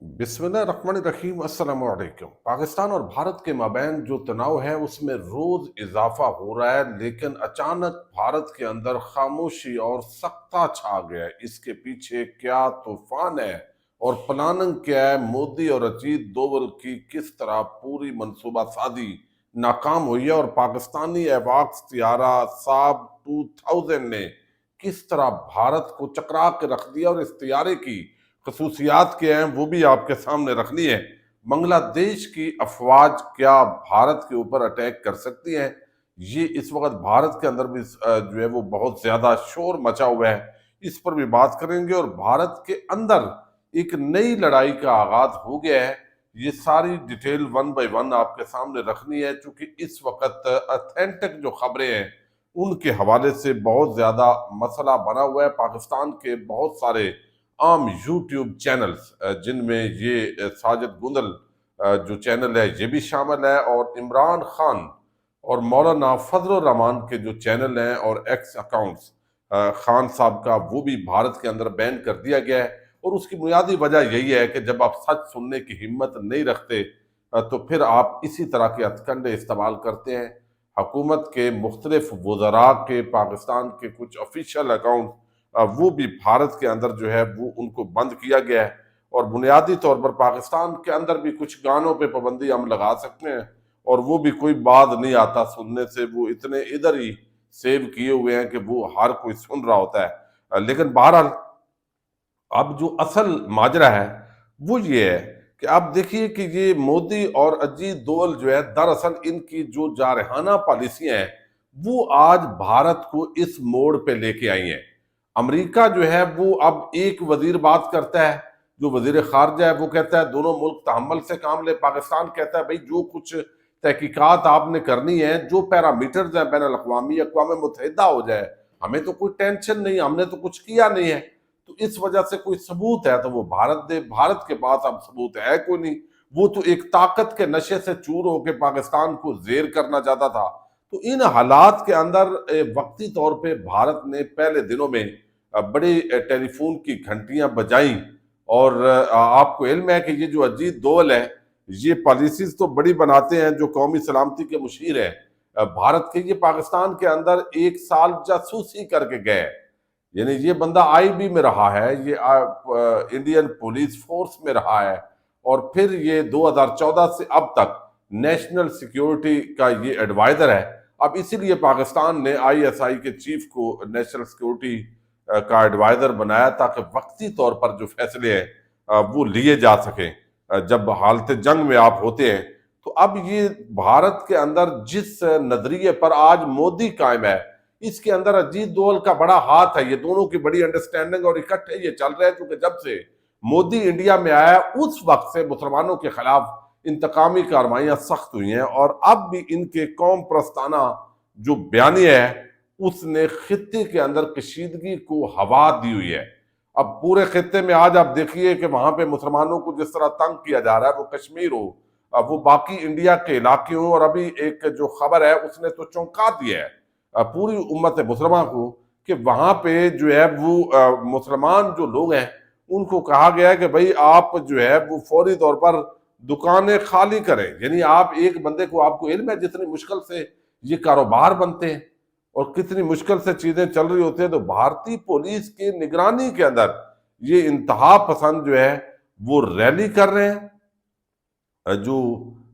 बिस्मिल्लाह रहमान रहीम अस्सलाम वालेकुम। पाकिस्तान और भारत के माबैन जो तनाव है उसमें रोज इजाफा हो रहा है, लेकिन अचानक भारत के अंदर खामोशी और सख्ता छा गया है। इसके पीछे क्या तूफान है और प्लानिंग क्या है? मोदी और अजीत दोवल की किस तरह पूरी मंसूबा साजी नाकाम हुई है और पाकिस्तानी एवाक्स तियारा साब 2000 ने किस तरह भारत को चकरा के रख दिया और इस तियारे की खसूसियात क्या हैं वो भी आपके सामने रखनी है। बांग्लादेश की अफवाज क्या भारत के ऊपर अटैक कर सकती हैं? ये इस वक्त भारत के अंदर भी जो है वो बहुत ज्यादा शोर मचा हुआ है। इस पर भी बात करेंगे और भारत के अंदर एक नई लड़ाई का आगाज हो गया है। ये सारी डिटेल वन बाय वन आपके सामने रखनी है, क्योंकि इस वक्त अथेंटिक जो खबरें हैं उनके हवाले से बहुत ज्यादा मसला बना हुआ है। पाकिस्तान के बहुत सारे आम यूट्यूब चैनल्स जिनमें ये साजिद गुंदल जो चैनल है ये भी शामिल है, और इमरान खान और मौलाना फजल रहमान के जो चैनल हैं और एक्स अकाउंट्स खान साहब का, वो भी भारत के अंदर बैन कर दिया गया है। और उसकी बुनियादी वजह यही है कि जब आप सच सुनने की हिम्मत नहीं रखते तो फिर आप इसी तरह के हथकंडे इस्तेमाल करते हैं। हुकूमत के मुख्तलिफ वज़रा के पाकिस्तान के कुछ ऑफिशियल अकाउंट वो भी भारत के अंदर जो है वो उनको बंद किया गया है। और बुनियादी तौर पर पाकिस्तान के अंदर भी कुछ गानों पे पाबंदी हम लगा सकते हैं, और वो भी कोई बात नहीं आता सुनने से, वो इतने इधर ही सेव किए हुए हैं कि वो हर कोई सुन रहा होता है। लेकिन बहरहाल अब जो असल माजरा है वो ये है कि आप देखिए कि ये मोदी और अजीत दोवल जो है, दरअसल इनकी जो जारहाना पॉलिसियां हैं वो आज भारत को इस मोड़ पे लेके आई हैं। अमेरिका जो है वो अब एक वजीर बात करता है, जो वजीर खारजा है वो कहता है दोनों मुल्क तहम्मुल से काम ले। पाकिस्तान कहता है भाई जो कुछ तहकीकात आपने करनी है, जो पैरामीटर्स हैं बैन अवी अक़वाम मुत्तहिदा हो जाए, हमें तो कोई टेंशन नहीं, हमने तो कुछ किया नहीं है। तो इस वजह से कोई सबूत है तो वो भारत दे। भारत के पास अब सबूत है कोई नहीं। वो तो एक ताकत के नशे से चूर होकर पाकिस्तान को जेर करना चाहता था। तो इन हालात के अंदर वक्ती तौर पे भारत ने पहले दिनों में बड़े टेलीफोन की घंटियां बजाई। और आपको इल्म है कि ये जो अजीत दोवल है ये पॉलिसीज तो बड़ी बनाते हैं, जो कौमी सलामती के मुशीर है भारत के, ये पाकिस्तान के अंदर एक साल जासूसी करके गए। यानी ये बंदा आईबी में रहा है, ये इंडियन पुलिस फोर्स में रहा है, और फिर ये 2014 से अब तक नेशनल सिक्योरिटी का ये एडवाइजर है। अब इसीलिए पाकिस्तान ने आईएसआई के चीफ को नेशनल सिक्योरिटी का एडवाइजर बनाया, ताकि वक्ती तौर पर जो फैसले हैं वो लिए जा सकें जब हालत जंग में आप होते हैं। तो अब ये भारत के अंदर जिस नजरिए पर आज मोदी कायम है, इसके अंदर अजीत दोवल का बड़ा हाथ है। ये दोनों की बड़ी अंडरस्टैंडिंग और इकट्ठे ये चल रहे हैं, क्योंकि जब से मोदी इंडिया में आया उस वक्त से मुसलमानों के खिलाफ इंतकामी कार्रवाइयां सख्त हुई हैं, और अब भी इनके कौम प्रस्ताना जो बयानिया है उसने खित्ते के अंदर कशीदगी को हवा दी हुई है। अब पूरे खित्ते में आज आप देखिए कि वहां पे मुसलमानों को जिस तरह तंग किया जा रहा है, वो कश्मीर हो, अब वो बाकी इंडिया के इलाके हो। और अभी एक जो खबर है उसने तो चौंका दिया है पूरी उम्मत मुसलमान को, कि वहां पे जो है वो मुसलमान जो लोग हैं उनको कहा गया है कि भाई आप जो है वो फौरी तौर पर दुकानें खाली करें। यानी आप एक बंदे को, आपको इल्म है जितनी मुश्किल से ये कारोबार बनते हैं और कितनी मुश्किल से चीजें चल रही होती है, तो भारतीय पुलिस की निगरानी के अंदर ये इंतहा पसंद जो है वो रैली कर रहे हैं। जो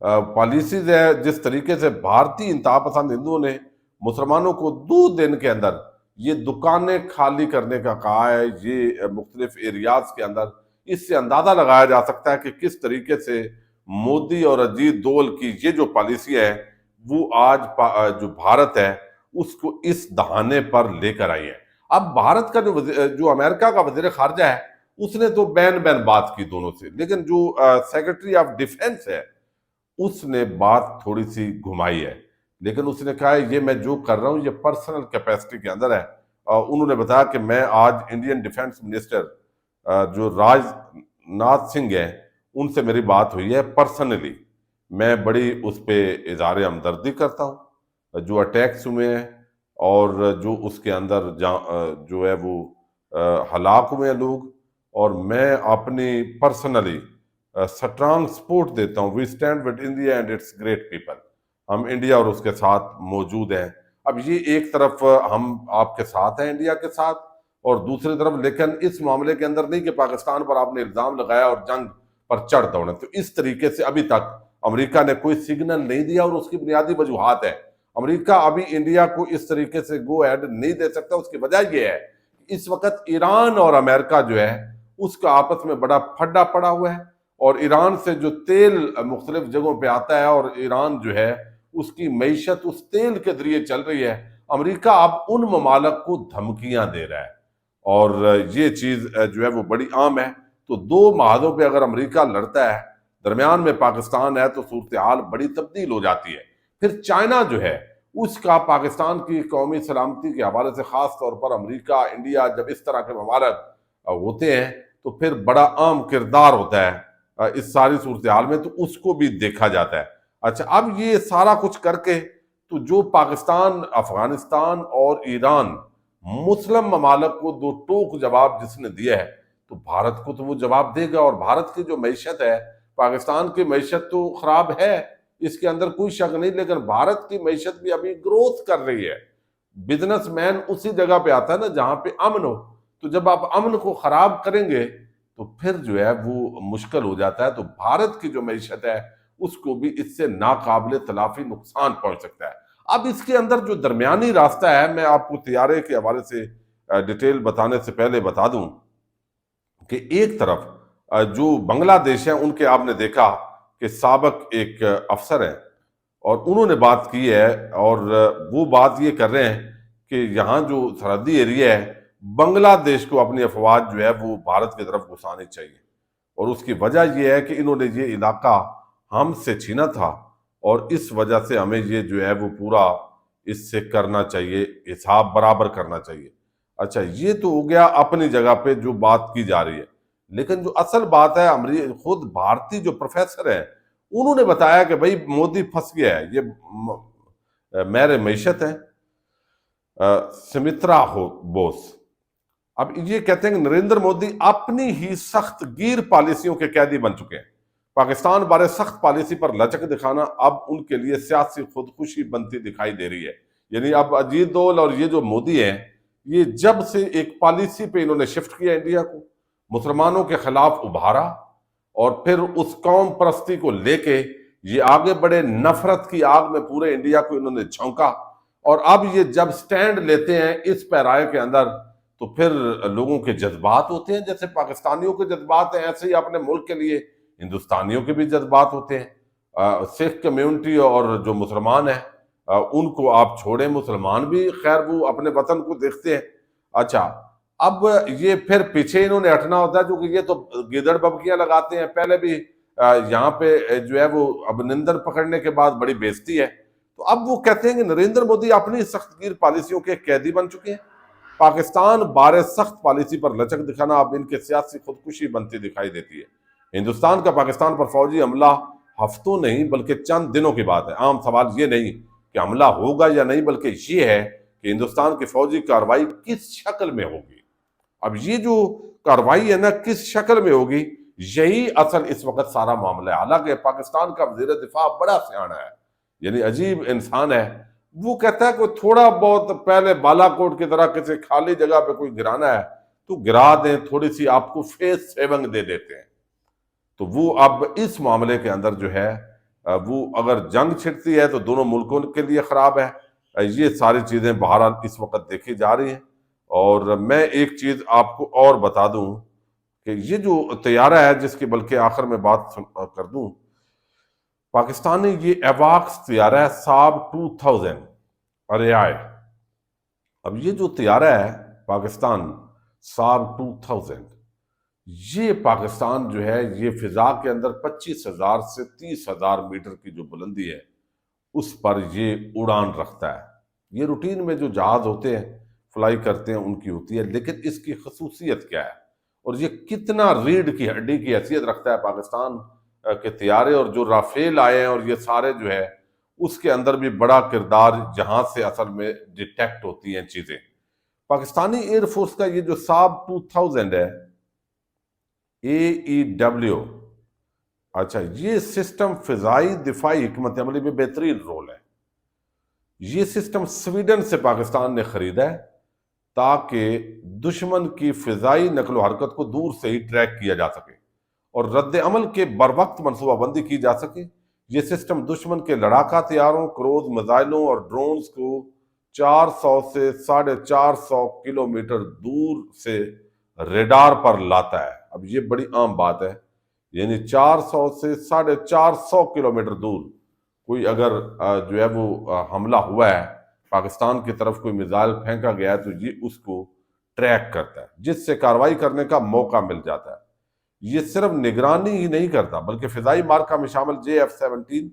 पॉलिसीज है, जिस तरीके से भारतीय इंतहा पसंद हिंदुओं ने मुसलमानों को 2 दिन के अंदर ये दुकानें खाली करने का कहा है, ये मुख्तलिफ एरियाज के अंदर, इससे अंदाजा लगाया जा सकता है कि किस तरीके से मोदी और अजीत दोवल की ये जो पॉलिसी है वो आज जो भारत है उसको इस दहाने पर लेकर आई है। अब भारत का जो अमेरिका का वजीर खारजा है उसने तो बैन बैन बात की दोनों से, लेकिन जो सेक्रेटरी ऑफ डिफेंस है उसने बात थोड़ी सी घुमाई है। लेकिन उसने कहा है ये मैं जो कर रहा हूँ ये पर्सनल कैपेसिटी के अंदर है। उन्होंने बताया कि मैं आज इंडियन डिफेंस मिनिस्टर जो राजनाथ सिंह है उनसे मेरी बात हुई है पर्सनली, मैं बड़ी उस पर इजहार हमदर्दी करता हूँ जो अटैक्स हुए हैं और जो उसके अंदर जो है वो हलाक हुए हैं लोग, और मैं अपनी पर्सनली स्ट्रांग सपोर्ट देता हूँ। We stand with India and its great people. हम इंडिया और उसके साथ मौजूद हैं। अब ये एक तरफ हम आपके साथ हैं इंडिया के साथ, और दूसरी तरफ लेकिन इस मामले के अंदर नहीं कि पाकिस्तान पर आपने इल्जाम लगाया और जंग पर चढ़ दौड़े। तो इस तरीके से अभी तक अमेरिका ने कोई सिग्नल नहीं दिया, और उसकी बुनियादी वजूहात है। अमेरिका अभी इंडिया को इस तरीके से गो अहेड नहीं दे सकता। उसकी वजह यह है कि इस वक्त ईरान और अमेरिका जो है उसका आपस में बड़ा फड्डा पड़ा हुआ है, और ईरान से जो तेल मुख्तलिफ जगहों पे आता है और ईरान जो है उसकी मईशत उस तेल के जरिए चल रही है। अमेरिका अब उन ममालक को धमकियां दे रहा है, और ये चीज जो है वो बड़ी आम है। तो दो महाजों पे अगर अमेरिका लड़ता है, दरमियान में पाकिस्तान है, तो सूरत हाल बड़ी तब्दील हो जाती है। फिर चाइना जो है उसका पाकिस्तान की कौमी सलामती के हवाले से खास तौर पर अमेरिका इंडिया जब इस तरह के ममालक होते हैं तो फिर बड़ा आम किरदार होता है इस सारी सूरत हाल में, तो उसको भी देखा जाता है। अच्छा, अब ये सारा कुछ करके तो जो पाकिस्तान, अफगानिस्तान और ईरान मुस्लिम ममालक को दो टोक जवाब जिसने दिया है, तो भारत को तो वो जवाब देगा। और भारत की जो मैशत है, पाकिस्तान की मैशत तो खराब है, इसके अंदर कोई शक नहीं, लेकिन भारत की मैशत भी अभी ग्रोथ कर रही है। बिजनेसमैन उसी जगह पे आता है ना जहां पे अमन हो। तो जब आप अमन को खराब करेंगे तो फिर जो है वो मुश्किल हो जाता है। तो भारत की जो मैशत है उसको भी इससे नाकाबिले तलाफी नुकसान पहुंच सकता है। अब इसके अंदर जो दरमियानी रास्ता है, मैं आपको तैयारे के हवाले से डिटेल बताने से पहले बता दूं कि एक तरफ जो बांग्लादेश है उनके आपने देखा कि साबक एक अफसर है और उन्होंने बात की है, और वो बात ये कर रहे हैं कि यहाँ जो सरहदी एरिया है, बांग्लादेश को अपनी अफवाज जो है वो भारत की तरफ घुसानी चाहिए। और उसकी वजह यह है कि इन्होंने ये इलाका हमसे छीना था, और इस वजह से हमें ये जो है वो पूरा इससे करना चाहिए, हिसाब बराबर करना चाहिए। अच्छा, ये तो हो गया अपनी जगह पे जो बात की जा रही है, लेकिन जो असल बात है, खुद भारतीय जो प्रोफेसर है उन्होंने बताया कि भाई मोदी फंस गया है। ये मेरे मैशत है सुमित्रा हो बोस। अब ये कहते हैं कि नरेंद्र मोदी अपनी ही सख्त गिर पॉलिसियों के कैदी बन चुके हैं। पाकिस्तान बारे सख्त पॉलिसी पर लचक दिखाना अब उनके लिए सियासी खुदकुशी बनती दिखाई दे रही है। यानी अब अजीत दोवल और ये जो मोदी हैं, ये जब से एक पॉलिसी पे इन्होंने शिफ्ट किया इंडिया को, मुसलमानों के खिलाफ उभारा, और फिर उस कौम परस्ती को लेके ये आगे बढ़े, नफरत की आग में पूरे इंडिया को इन्होंने झोंका। और अब ये जब स्टैंड लेते हैं इस पैराए के अंदर, तो फिर लोगों के जज्बात होते हैं, जैसे पाकिस्तानियों के जज्बात हैं, ऐसे ही अपने मुल्क के लिए हिंदुस्तानियों के भी जज्बात होते हैं। सिख कम्युनिटी और जो मुसलमान है उनको आप छोड़ें, मुसलमान भी खैर वो अपने वतन को देखते हैं। अच्छा, अब ये फिर पीछे इन्होंने हटना होता है, क्योंकि ये तो गिदड़ बबकियां लगाते हैं। पहले भी यहाँ पे जो है वो अभिनंदन पकड़ने के बाद बड़ी बेइज्जती है। तो अब वो कहते हैं कि नरेंद्र मोदी अपनी सख्तगीर पॉलिसियों के कैदी बन चुके हैं। पाकिस्तान बारे सख्त पॉलिसी पर लचक दिखाना अब इनके सियासी खुदकुशी बनती दिखाई देती है। हिंदुस्तान का पाकिस्तान पर फौजी हमला हफ्तों नहीं बल्कि चंद दिनों की बात है। आम सवाल ये नहीं कि हमला होगा या नहीं, बल्कि ये है कि हिंदुस्तान की फौजी कार्रवाई किस शक्ल में होगी। अब ये जो कार्रवाई है ना, किस शक्ल में होगी, यही असल इस वक्त सारा मामला है। हालांकि पाकिस्तान का वजीर दिफा बड़ा सियाना है, यानी अजीब इंसान है। वो कहता है कि थोड़ा बहुत पहले बालाकोट की तरह किसी खाली जगह पे कोई गिराना है तो गिरा दें, थोड़ी सी आपको फेस सेविंग दे देते हैं। तो वो अब इस मामले के अंदर जो है वो अगर जंग छिड़ती है तो दोनों मुल्कों के लिए खराब है। ये सारी चीजें बहरहाल इस वक्त देखी जा रही हैं। और मैं एक चीज आपको और बता दूं कि ये जो तैयारा है, जिसकी बल्कि आखिर में बात कर दूं, पाकिस्तान ने ये एवाक्स तैयारा है साब 2000 अरियाय। अब ये जो तैयारा है पाकिस्तान साब 2000, ये पाकिस्तान जो है ये फिजा के अंदर 25,000 से 30,000 मीटर की जो बुलंदी है उस पर ये उड़ान रखता है। ये रूटीन में जो जहाज होते हैं फ्लाई करते हैं उनकी होती है, लेकिन इसकी खसूसियत क्या है और ये कितना रीढ़ की हड्डी की हैसियत रखता है पाकिस्तान के तैयारे। और जो राफेल आए हैं और ये सारे जो है उसके अंदर भी बड़ा किरदार जहां से असल में डिटेक्ट होती हैं चीजें। पाकिस्तानी एयरफोर्स का ये जो साब 2000 है AEW, अच्छा, ये सिस्टम फिजाई दिफाई हिकमत अमली में बेहतरीन रोल है। ये सिस्टम स्वीडन से पाकिस्तान ने खरीदा है ताकि दुश्मन की फिजाई नकलो हरकत को दूर से ही ट्रैक किया जा सके और रद्द अमल के बरवक्त मनसूबाबंदी की जा सके। ये सिस्टम दुश्मन के लड़ाका तैयारों, क्रूज मिसाइलों और ड्रोन्स को 400 से 450 किलोमीटर दूर से रेडार पर लाता है। अब ये बड़ी आम बात है, यानी 400 से 450 किलोमीटर दूर कोई अगर जो है वो हमला हुआ है, पाकिस्तान की तरफ कोई मिसाइल फेंका गया है, तो ये उसको ट्रैक करता है, जिससे कार्रवाई करने का मौका मिल जाता है। ये सिर्फ निगरानी ही नहीं करता बल्कि फिजाई मार्का में शामिल JF-17,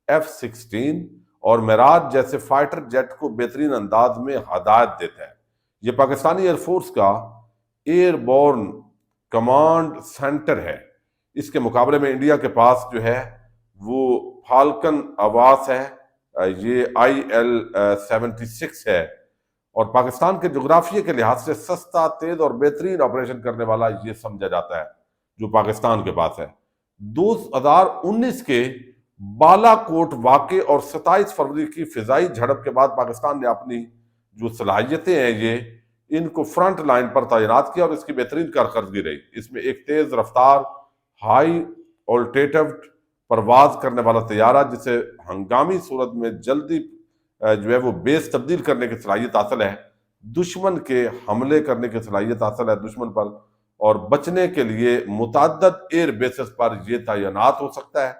F-16 और मिराज जैसे फाइटर जेट को बेहतरीन अंदाज में हदायत देता है। ये पाकिस्तानी एयरफोर्स का एयरबोर्न कमांड सेंटर है। इसके मुकाबले में इंडिया के पास जो है वो फाल्कन आवास है, ये IL-76 है और पाकिस्तान के जोग्राफिया के लिहाज से सस्ता, तेज और बेहतरीन ऑपरेशन करने वाला ये समझा जाता है जो पाकिस्तान के पास है। 2019 के बालाकोट वाक़े और 27 फरवरी की फिजाई झड़प के बाद पाकिस्तान ने अपनी जो सलाहियतें हैं ये इनको फ्रंट लाइन पर तैनात किया और इसकी बेहतरीन कारकर्दगी रही। इसमें एक तेज रफ्तार हाई ऑल्टेटिव परवाज करने वाला तैयारा जिसे हंगामी सूरत में जल्दी जो है वो बेस तब्दील करने की सलाहियत हासिल है, दुश्मन के हमले करने की सलाहियत हासिल है दुश्मन पर, और बचने के लिए मुतअद्दिद एयर बेसिस पर यह तैनात हो सकता है।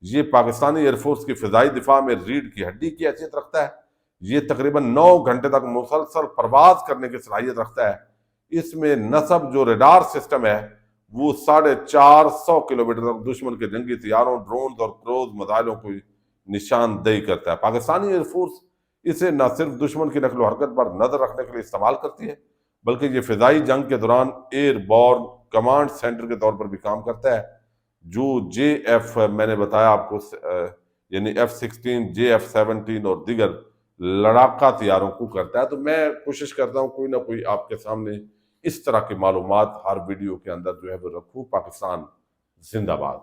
ये पाकिस्तानी एयरफोर्स की फिजाई दिफा में रीढ़ की हड्डी की हैसियत रखता है। ये तकरीबन 9 घंटे तक मुसलसल परवाज करने की सलाहियत रखता है। इसमें नस्ब जो रेडार सिस्टम है वो 450 किलोमीटर तक दुश्मन के जंगी तैयारों, ड्रोन और क्रूज मिसाइलों को निशानदेही करता है। पाकिस्तानी एयरफोर्स इसे न सिर्फ दुश्मन की नकलो हरकत पर नजर रखने के लिए इस्तेमाल करती है बल्कि ये फिजाई जंग के दौरान एयरबोर्न कमांड सेंटर के तौर पर भी काम करता है। जो JF मैंने बताया आपको, यानी F-16, JF-17 और दीगर लड़ाका तैयारों को करता है। तो मैं कोशिश करता हूँ कोई ना कोई आपके सामने इस तरह की मालूमात हर वीडियो के अंदर जो है वो रखूँ। पाकिस्तान जिंदाबाद।